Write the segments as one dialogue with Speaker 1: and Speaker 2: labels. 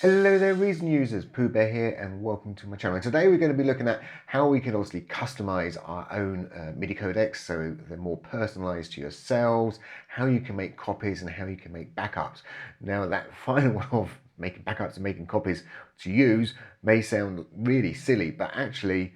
Speaker 1: Hello there Reason users, PoohBear here and welcome to my channel. And today we're going to be looking at how we can obviously customize our own MIDI codecs so they're more personalized to yourselves, how you can make copies and how you can make backups. Now that final one of making backups and making copies to use may sound really silly, but actually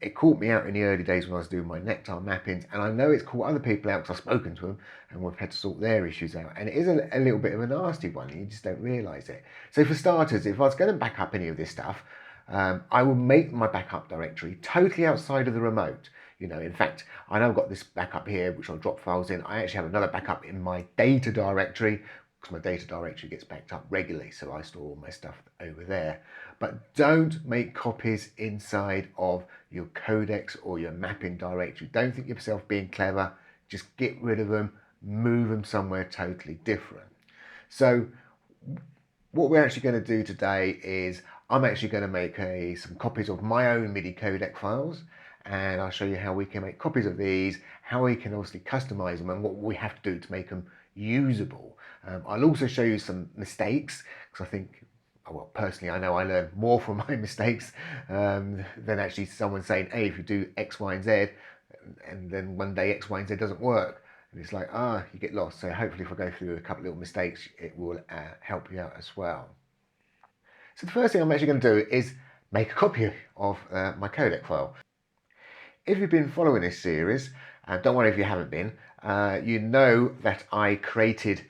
Speaker 1: it caught me out in the early days when I was doing my nectar mappings, and I know it's caught other people out because I've spoken to them and we've had to sort their issues out, and it is a little bit of a nasty one and you just don't realise it. So for starters, if I was going to back up any of this stuff, I will make my backup directory totally outside of the remote. You know, in fact, I know I've got this backup here which I'll drop files in. I actually have another backup in my data directory because my data directory gets backed up regularly, so I store all my stuff over there. But don't make copies inside of your codecs or your mapping directory. Don't think yourself being clever. Just get rid of them, move them somewhere totally different. So what we're actually going to do today is I'm actually going to make some copies of my own MIDI codec files, and I'll show you how we can make copies of these, how we can obviously customize them and what we have to do to make them usable. I'll also show you some mistakes because I think, well, personally, I know I learn more from my mistakes than actually someone saying, hey, if you do X, Y, and Z, and then one day X, Y, and Z doesn't work, and it's like, you get lost. So hopefully if I go through a couple of little mistakes, it will help you out as well. So the first thing I'm actually going to do is make a copy of my codec file. If you've been following this series, don't worry if you haven't been, you know that I created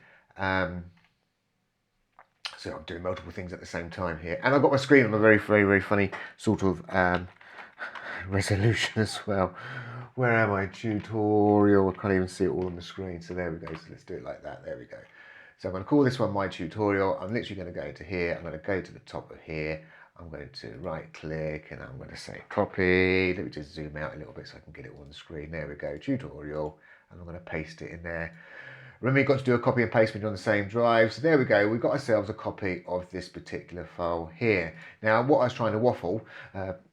Speaker 1: so I'm doing multiple things at the same time here. And I've got my screen on a very, very, very funny sort of resolution as well. Where am I? Tutorial. I can't even see it all on the screen. So there we go. So let's do it like that. There we go. So I'm going to call this one my tutorial. I'm literally going to go to here. I'm going to go to the top of here. I'm going to right click and I'm going to say copy. Let me just zoom out a little bit so I can get it all on the screen. There we go. Tutorial. And I'm going to paste it in there. Remember, you've got to do a copy and paste on the same drive. So there we go. We've got ourselves a copy of this particular file here. Now, what I was trying to waffle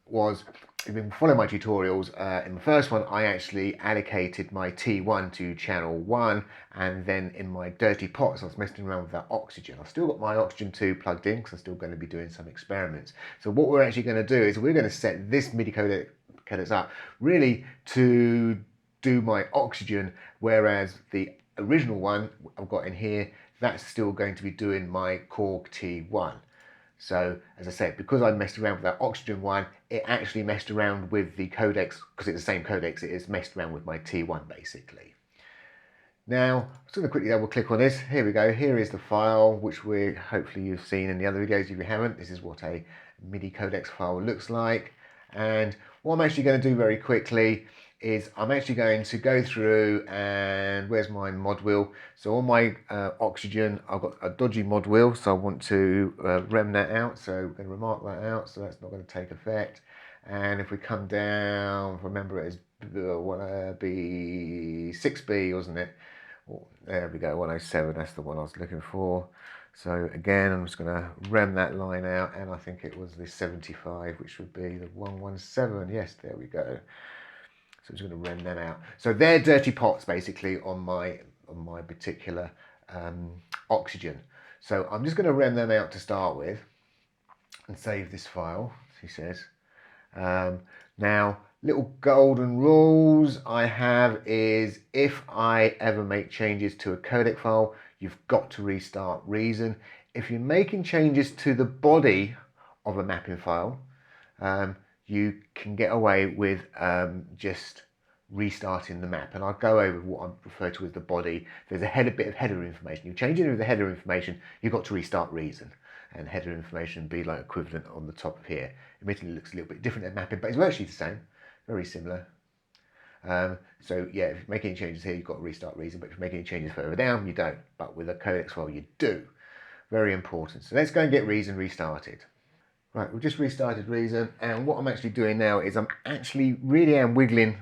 Speaker 1: was, if you've been following my tutorials, in the first one, I actually allocated my T1 to channel 1. And then in my dirty pots, I was messing around with that oxygen. I've still got my oxygen 2 plugged in because I'm still going to be doing some experiments. So what we're actually going to do is we're going to set this MIDI codecs up really to do my oxygen, whereas the original one I've got in here, that's still going to be doing my Korg T1. So as I said, because I messed around with that oxygen one, it actually messed around with the codecs, because it's the same codecs, it is messed around with my T1 basically. Now, I'm just going to quickly double click on this. Here we go. Here is the file, which hopefully you've seen in the other videos. If you haven't, this is what a MIDI codecs file looks like. And what I'm actually going to do very quickly is I'm actually going to go through and where's my mod wheel? So on my oxygen, I've got a dodgy mod wheel, so I want to rem that out. So we're going to remark that out, so that's not going to take effect. And if we come down, remember it is be 6B, wasn't it? Oh, there we go, 107, that's the one I was looking for. So again, I'm just going to rem that line out, and I think it was the 75, which would be the 117. Yes, there we go. So I'm just going to rem them out. So they're dirty pots basically on my particular oxygen. So I'm just going to rem them out to start with and save this file, he says. Now, little golden rules I have is if I ever make changes to a codec file, you've got to restart Reason. If you're making changes to the body of a mapping file, you can get away with just restarting the map. And I'll go over what I refer to as the body. There's a bit of header information. You change it with the header information, you've got to restart Reason. And header information would be like equivalent on the top of here. Admittedly, it looks a little bit different than mapping, but it's virtually the same, very similar. So yeah, if you make any changes here, you've got to restart Reason, but if you make any changes further down, you don't. But with a codecs file, you do. Very important. So let's go and get Reason restarted. Right, we've just restarted Reason, and what I'm actually doing now is I'm actually really wiggling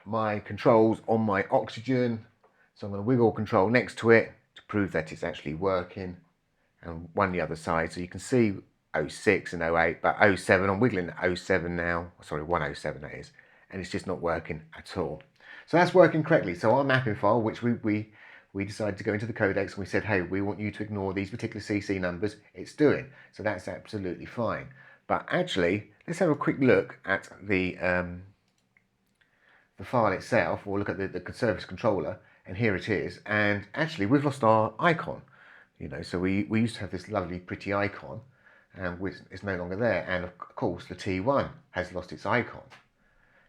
Speaker 1: my controls on my oxygen. So I'm going to wiggle control next to it to prove that it's actually working, and one the other side. So you can see 06 and 08, but 07, I'm wiggling at 07 now, sorry, 107 that is, and it's just not working at all. So that's working correctly. So our mapping file, which we we decided to go into the codecs and we said, hey, we want you to ignore these particular CC numbers, it's doing. So that's absolutely fine. But actually, let's have a quick look at the file itself, or look at the service controller, and here it is. And actually, we've lost our icon. So we used to have this lovely, pretty icon, and it's no longer there. And of course, the T1 has lost its icon.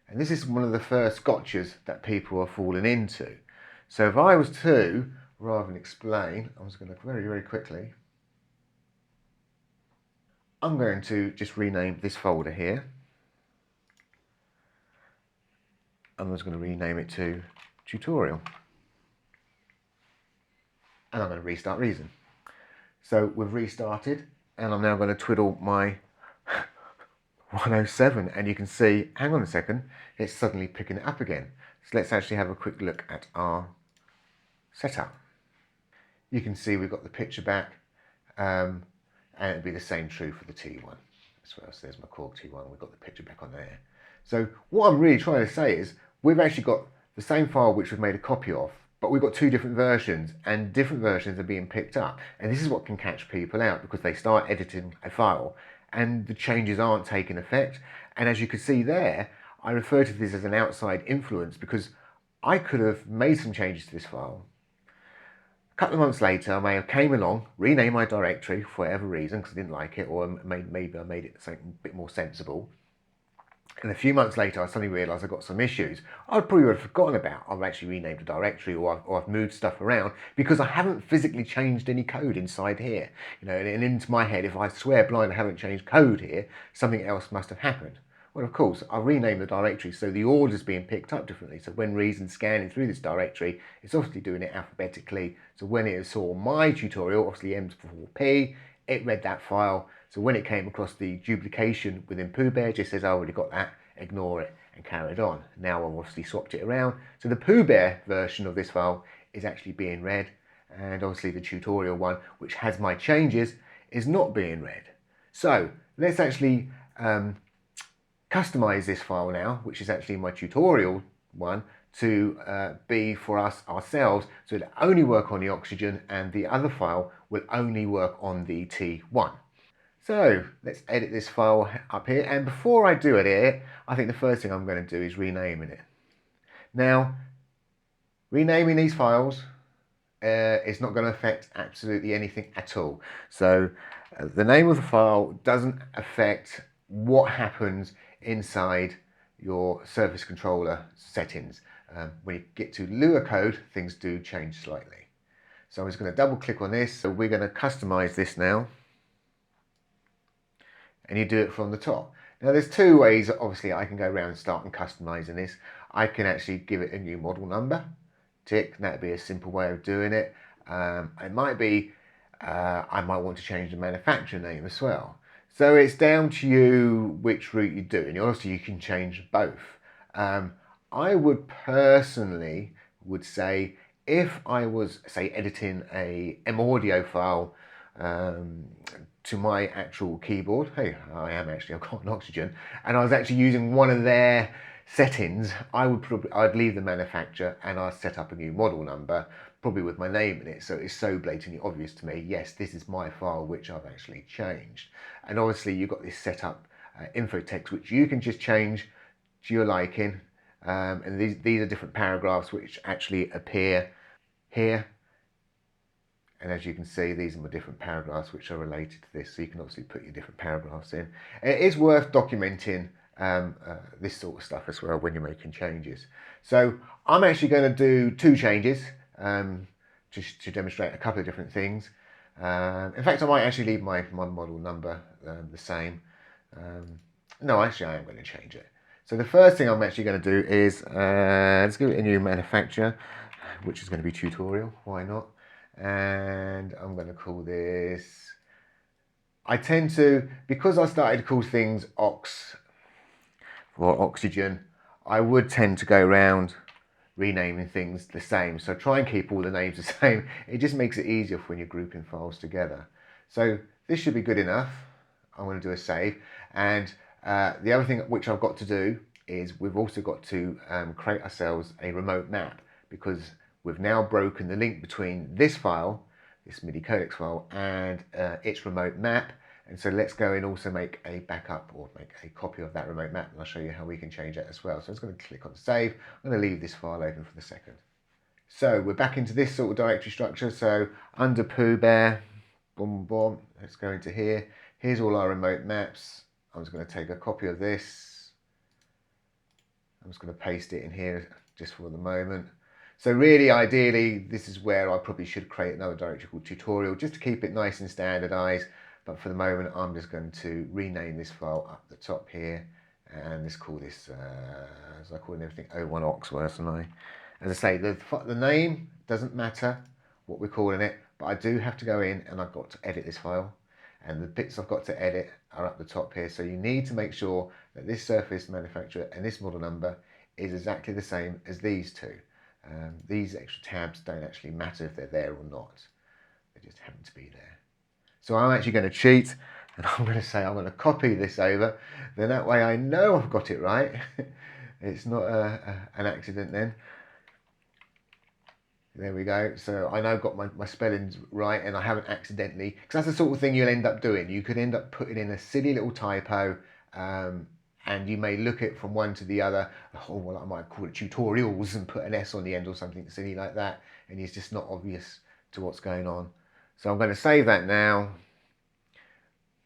Speaker 1: And this is one of the first gotchas that people are falling into. So if I was to, rather than explain, I'm just going to very, very quickly, I'm going to just rename this folder here. I'm just going to rename it to tutorial. And I'm going to restart Reason. So we've restarted, and I'm now going to twiddle my 107, and you can see, hang on a second, it's suddenly picking it up again. So let's actually have a quick look at our setup. You can see we've got the picture back, and it'll be the same true for the T1 as well. So there's my Korg T1, we've got the picture back on there. So what I'm really trying to say is we've actually got the same file which we've made a copy of, but we've got two different versions, and different versions are being picked up. And this is what can catch people out, because they start editing a file and the changes aren't taking effect. And as you can see there, I refer to this as an outside influence, because I could have made some changes to this file. A couple of months later, I may have came along, renamed my directory for whatever reason, because I didn't like it, or maybe I made it something a bit more sensible. And a few months later, I suddenly realised I got some issues I probably would have forgotten about. I've actually renamed a directory, or I've moved stuff around, because I haven't physically changed any code inside here. And into my head, if I swear blind I haven't changed code here, something else must have happened. Well, of course, I'll rename the directory so the order's being picked up differently. So when Reason's scanning through this directory, it's obviously doing it alphabetically. So when it saw my tutorial, obviously M's before P, it read that file. So when it came across the duplication within PoohBear, it just says, I already got that, ignore it, and carried on. Now I've obviously swapped it around. So the PoohBear version of this file is actually being read, and obviously the tutorial one, which has my changes, is not being read. So let's actually customize this file now, which is actually my tutorial one, to be for us ourselves, so it'll only work on the oxygen, and the other file will only work on the T1. So let's edit this file up here, and before I do edit it, I think the first thing I'm going to do is renaming it. Now, renaming these files is not going to affect absolutely anything at all. So the name of the file doesn't affect what happens inside your service controller settings. When you get to Lua code, things do change slightly. So I'm just going to double click on this. So we're going to customize this now. And you do it from the top. Now there's two ways, obviously, I can go around and start and customizing this. I can actually give it a new model number, tick, that'd be a simple way of doing it. It might be, I might want to change the manufacturer name as well. So it's down to you which route you do, and obviously you can change both. I would personally say, if I was, say, editing a M-audio file to my actual keyboard, hey, I've got an Oxygen, and I was actually using one of their settings, I'd leave the manufacturer and I'd set up a new model number, probably with my name in it, so it's so blatantly obvious to me, yes, this is my file which I've actually changed. And obviously you've got this setup info text which you can just change to your liking, and these are different paragraphs which actually appear here. And as you can see, these are my different paragraphs which are related to this, so you can obviously put your different paragraphs in. And it is worth documenting this sort of stuff as well when you're making changes. So I'm actually going to do two changes just to demonstrate a couple of different things. In fact, I might actually leave my model number the same. No, actually I am going to change it. So the first thing I'm actually going to do is, let's give it a new manufacturer, which is going to be tutorial, why not? And I'm going to call this, I tend to, because I started to call things ox or oxygen, I would tend to go around renaming things the same. So try and keep all the names the same. It just makes it easier when you're grouping files together. So this should be good enough. I'm going to do a save. And the other thing which I've got to do is we've also got to create ourselves a remote map, because we've now broken the link between this file, this MidiCodecs file, and its remote map. And so let's go and also make a backup or make a copy of that remote map, and I'll show you how we can change that as well. So I'm just going to click on save. I'm going to leave this file open for the second. So we're back into this sort of directory structure. So under PoohBear, boom, boom, let's go into here. Here's all our remote maps. I'm just going to take a copy of this. I'm just going to paste it in here just for the moment. So really, ideally, this is where I probably should create another directory called tutorial, just to keep it nice and standardized. But for the moment, I'm just going to rename this file up the top here. And let's call this, as I call everything, 01 Oxworth, and I. As I say, the name doesn't matter what we're calling it, but I do have to go in and I've got to edit this file. And the bits I've got to edit are up the top here. So you need to make sure that this surface manufacturer and this model number is exactly the same as these two. These extra tabs don't actually matter if they're there or not. They just happen to be there. So I'm actually going to cheat, and I'm going to say I'm going to copy this over. Then that way I know I've got it right. It's not an accident then. There we go. So I know I've got my spellings right, and I haven't accidentally, because that's the sort of thing you'll end up doing. You could end up putting in a silly little typo, and you may look at from one to the other. Oh, well, I might call it tutorials and put an S on the end or something silly like that, and it's just not obvious to what's going on. So I'm going to save that now.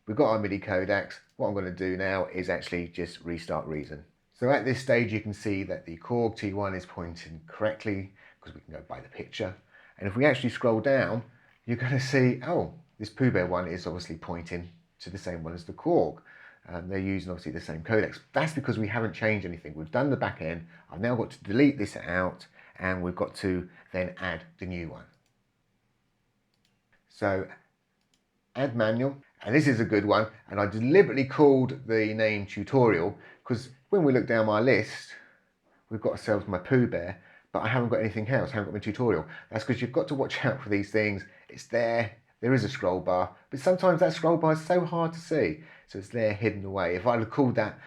Speaker 1: We've got our MIDI codecs. What I'm going to do now is actually just restart Reason. So at this stage, you can see that the Korg T1 is pointing correctly, because we can go by the picture. And if we actually scroll down, you're going to see, oh, this PoohBear one is obviously pointing to the same one as the Korg. They're using obviously the same codecs. That's because we haven't changed anything. We've done the back end. I've now got to delete this out, and we've got to then add the new one. So add manual, and this is a good one, and I deliberately called the name tutorial because when we look down my list, we've got ourselves my PoohBear, but I haven't got anything else. I haven't got my tutorial. That's because you've got to watch out for these things. It's there. There is a scroll bar, but sometimes that scroll bar is so hard to see, so it's there hidden away. If I'd have called that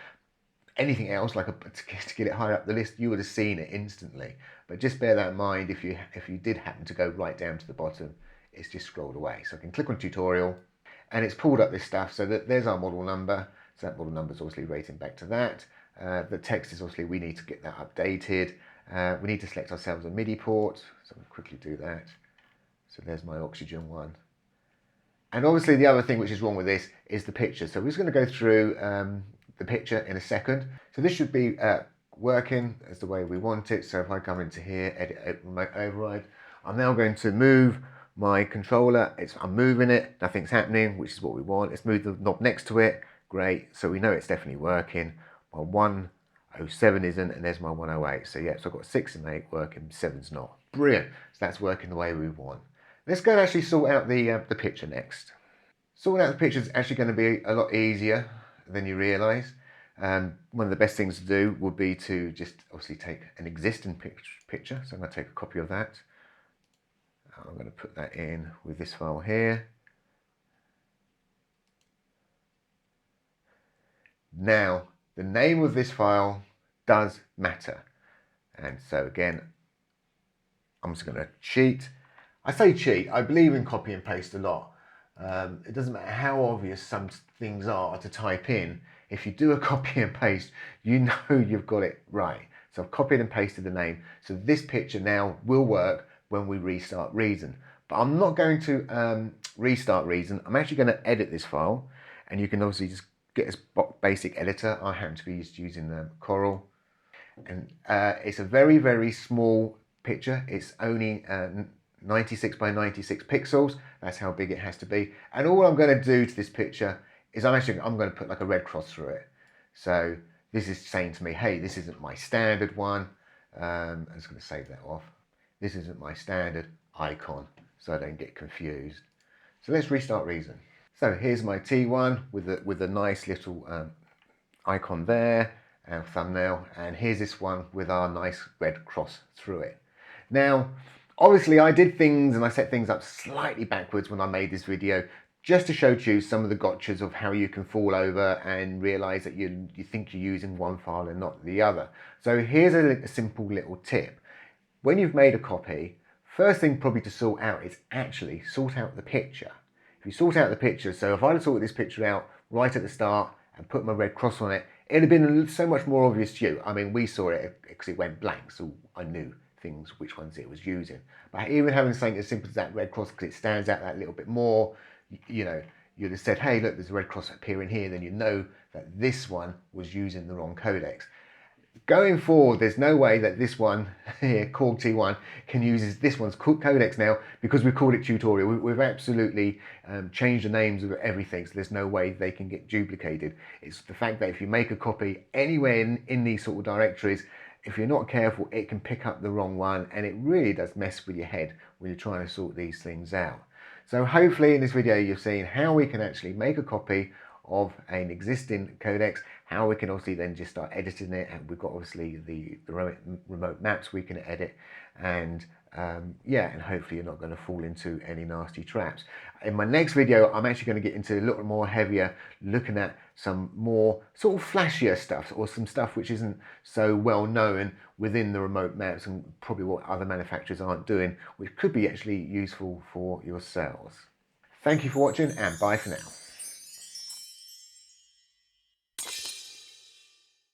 Speaker 1: anything else, like to get it higher up the list, you would have seen it instantly. But just bear that in mind if you did happen to go right down to the bottom, it's just scrolled away. So I can click on tutorial, and it's pulled up this stuff. So that there's our model number. So that model number is obviously rating back to that. The text is obviously, we need to get that updated. We need to select ourselves a MIDI port. So I'm going to quickly do that. So there's my oxygen one. And obviously the other thing which is wrong with this is the picture. So we're just going to go through the picture in a second. So this should be working as the way we want it. So if I come into here, edit remote override, I'm now going to move my controller. I'm moving it, nothing's happening, which is what we want. Let's move the knob next to it. Great, so we know it's definitely working. My 107 isn't, and there's my 108. So yeah, so I've got 6 and 8 working, 7's not. Brilliant, so that's working the way we want. Let's go and actually sort out the picture next. Sorting out the picture is actually going to be a lot easier than you realise. One of the best things to do would be to just obviously take an existing picture. So I'm going to take a copy of that. I'm going to put that in with this file here. Now, the name of this file does matter. And so again, I'm just going to cheat. I say cheat, I believe in copy and paste a lot. It doesn't matter how obvious some things are to type in. If you do a copy and paste, you know you've got it right. So I've copied and pasted the name. So this picture now will work when we restart Reason. But I'm not going to restart Reason. I'm actually going to edit this file, and you can obviously just get this basic editor. I happen to be using Coral, and it's a very, very small picture. It's only 96 by 96 pixels. That's how big it has to be. And all I'm going to do to this picture is I'm going to put like a red cross through it. So this is saying to me, hey, this isn't my standard one. I'm just going to save that off. This isn't my standard icon, so I don't get confused. So let's restart Reason. So here's my T1 with a nice little icon there and thumbnail, and here's this one with our nice red cross through it. Now, obviously I did things and I set things up slightly backwards when I made this video, just to show you some of the gotchas of how you can fall over and realize that you think you're using one file and not the other. So here's a simple little tip. When you've made a copy, First thing probably to sort out is actually sort out the picture. If you sort out the picture, so if I'd have sorted this picture out right at the start and put my red cross on it, it'd have been so much more obvious to you. I mean, we saw it because it went blank, so I knew things, which ones it was using. But even having something as simple as that red cross, because it stands out that little bit more, you know, you'd have said, hey, look, there's a red cross appearing here, then you know that this one was using the wrong codecs. Going forward, there's no way that this one here, Korg T1, can use this one's codecs now because we've called it tutorial. We've absolutely changed the names of everything, so there's no way they can get duplicated. It's the fact that if you make a copy anywhere in these sort of directories, if you're not careful, it can pick up the wrong one, and it really does mess with your head when you're trying to sort these things out. So hopefully in this video you've seen how we can actually make a copy of an existing codecs, how we can obviously then just start editing it, and we've got obviously the remote maps we can edit, and yeah, and hopefully you're not going to fall into any nasty traps. In my next video, I'm actually going to get into a little more heavier, looking at some more sort of flashier stuff, or some stuff which isn't so well known within the remote maps, and probably what other manufacturers aren't doing, which could be actually useful for yourselves. Thank you for watching, and bye for now.